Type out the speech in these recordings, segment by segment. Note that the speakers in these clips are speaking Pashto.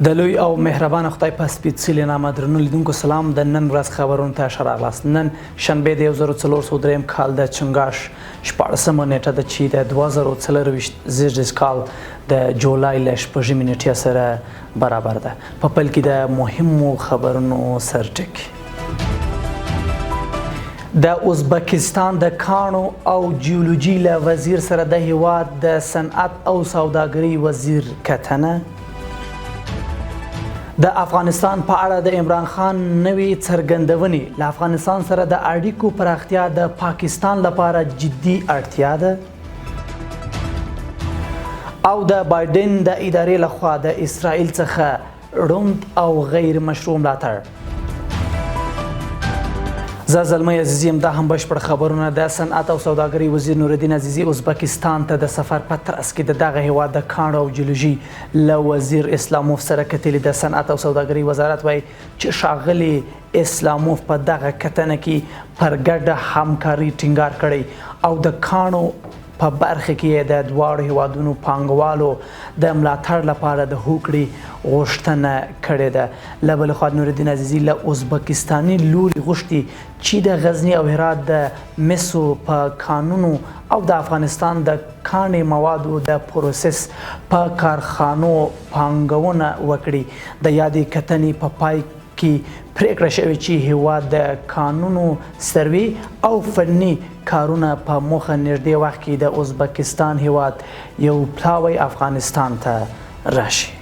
د لوی او مهربان خدای په سپېڅلي نامه درنو لیدونکو سلام. د نن ورځ خبرونو ته ښه راغلاست. نن شنبه د 1403 کال د چنګاښ 14مه نیټه ده چې د 2024 زیږدیز کال د جولای له 6 نیټې سره برابر ده. په پیل کې د مهمو خبرونو سرټکي. د ازبکستان د کانو او جیولوژي له وزیر سره د هیواد د صنعت او سوداګرۍ وزیر کتنه. د افغانستان په اړه د عمران خان نوې څرګندونې له افغانستان سره د اړیکو پراختیا د پاکستان لپاره جدي اړتیا ده. او د بایدن د ادارې لخوا د اسرائیل څخه ړوند او غیر مشروع ملاتړ. زه زلمی عزیزی یم. دا هم بشپړ خبرونه. د صنعت او سوداګرۍ وزیر نورالدین عزیزی ازبکستان ته د سفر په ترڅ کې د دغه هیواد د کانو او جیولوژي له وزیر اسلاموف سره کتلي. د صنعت او سوداګرۍ وزارت وایي چې ښاغلي اسلاموف په دغه کتنه کې پر ګډه همکاري ټینګار کړی او د کانو په برخه کې د دواړو هیوادونو پانګوالو د ملاتړ لپاره د هوکړې غوښتنه کړې ده. له بلې خوا نورالدین عزیزي له ازبکستاني لوري غوښتي چې د غزني او هرات د مسو په کانونو او د افغانستان د کاني موادو د پروسس په کارخانو پانګونه وکړي. د یادې کتنې په پای کې پریکړه شوې چې هیواد د کانونو سروي او فني کارونه په موخه نږدې وخت کې د ازبکستان هیواد یو پلاوی افغانستان ته راشي.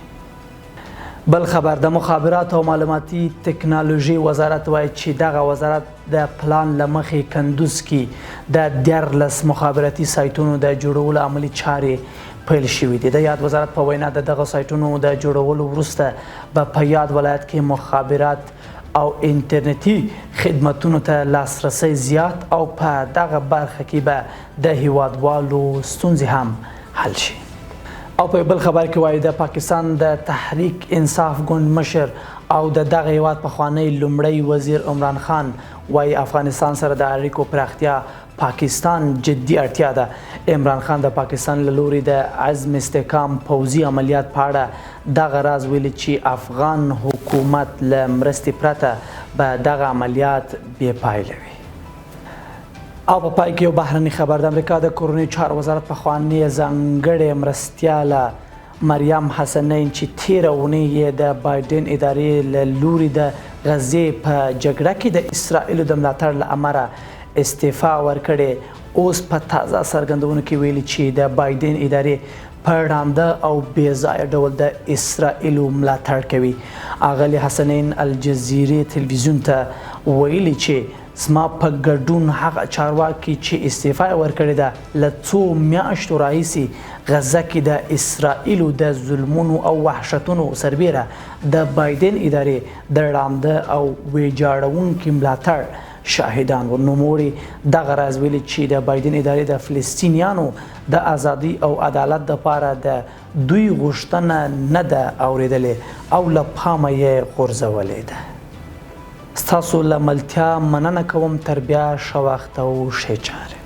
بل خبر. د مخابرات او معلوماتي تکنالوژي وزارت وایي چې دغه وزارت د پلان له مخې کندوز کې د 14 مخابراتي سایټونو د جوړولو عملي چارې پیل شوي دي. د یاد وزارت په وینا د دغه سایټونو د جوړولو وروسته به په یاد ولایت کې مخابرات او انټرنیټي خدمتونو ته لاسرسی زیات او په دغه برخه کې به د هیوادوالو ستونزې هم حل شي. او په بل خبر کې وایي د پاکستان د تحریک انصاف ګوند مشر او د دغه هیواد پخوانی لومړی وزیر عمران خان وایي افغانستان سره د اړیکو پراختیا پاکستان جدي اړتیا ده. عمران خان د پاکستان له لوري د عزم استحکام پوځي عملیات په اړه دغه راز ویلي چې افغان حکومت له مرستې پرته به دغه عملیات بې پایله وي. او په پای کې یو بهرني خبر. د امریکا د کورنیو چارو وزارت پخوانۍ ځانګړې مرستیاله مریم حسنین چې تیره اونۍ یې د بایدن ادارې له لوري د غزې په جګړه کې د اسرائیلو د ملاتړ له امله استعفا ورکړې، اوس په تازه څرګندونو کې ویلي چې د بایدن ادارې په ړانده او بې ځایه ډول د اسرائیلو ملاتړ کوي. اغلې حسنین الجزیرې تلویزیون ته ویلي چې زما په ګډون هغه چارواکي چې استعفا یې ورکړې ده له څو میاشتو راهیسې غزه کې د اسرائیلو د ظلمونو او وحشتونو سربیره د بایدن ادارې د ړانده او ویجاړونکي ملاتړ شاهدان و. نوموړي دغه راز ویلي چې د بایدن ادارې د فلسطینیانو د ازادي او عدالت دپاره د دوی غوښتنه نه ده اورېدلې او له پامه یې غورځولې ده. ستاسو له ملتیا مننه کوم. تر بیا ښه وخت او ښې چارې.